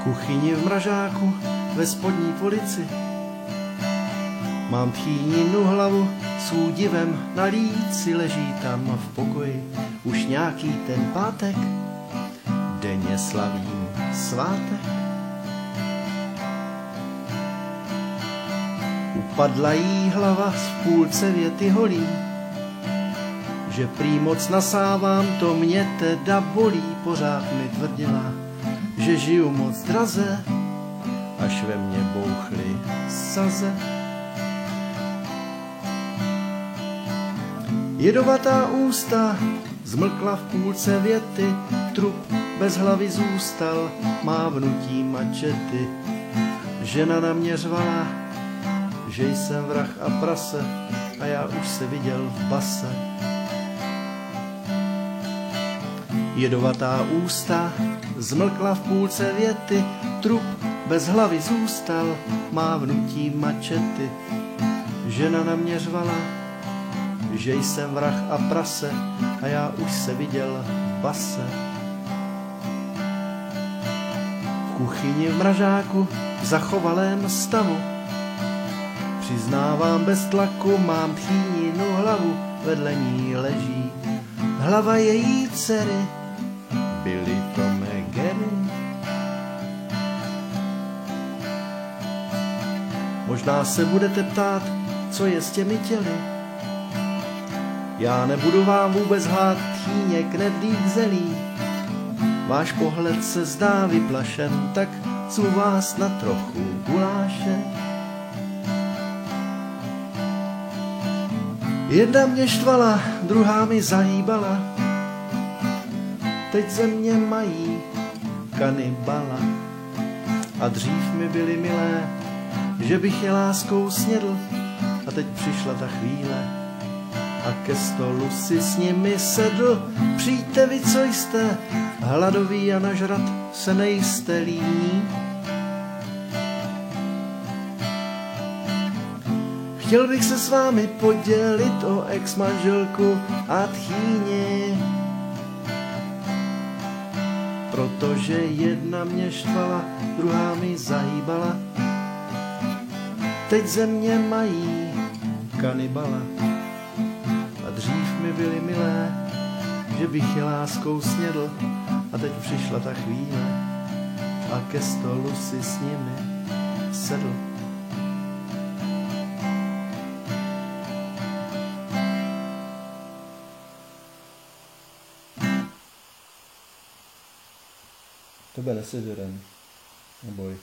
kuchyni v mražáku ve spodní polici. Mám tchýninu hlavu s údivem na líci, leží tam v pokoji už nějaký ten pátek, denně slavím svátek. Upadla jí hlava v půlce věty holí, že prý moc nasávám, to mě teda bolí. Pořád mi tvrdila, že žiju moc draze, až ve mně bouchly saze. Jedovatá ústa zmlkla v půlce věty, trup bez hlavy zůstal mávnutí mačety. Žena na mě řvala, že jsem vrah a prase, a já už se viděl v base. Jedovatá ústa zmlkla v půlce věty, trup bez hlavy zůstal mávnutí mačety. Žena na mě řvala, že jsem vrah a prase, a já už se viděl v base. V kuchyni v mražáku v zachovalém stavu, přiznávám bez tlaku, mám tchýninu hlavu, vedle ní leží hlava její dcery, byly to mé geny. Možná se budete ptát, co je s těmi těly. Já nebudu vám vůbec hlát tchýně knedlík zelí. Váš pohled se zdá vyplašen, tak zvu vás na trochu guláše. Jedna mě štvala, druhá mi zahýbala, teď ze mě mají kanibala. A dřív mi byly milé, že bych je láskou snědl, a teď přišla ta chvíle a ke stolu si s nimi sedl. Přijďte vy, co jste hladoví a nažrat se nejste líní. Chtěl bych se s vámi podělit o ex-manželku a tchýni, protože jedna mě štvala, druhá mi zahýbala, teď ze mě mají kanibala. A dřív mi byly milé, že bych je láskou snědl, a teď přišla ta chvíle a ke stolu si s nimi sedl. Tebe nesežerem, neboj.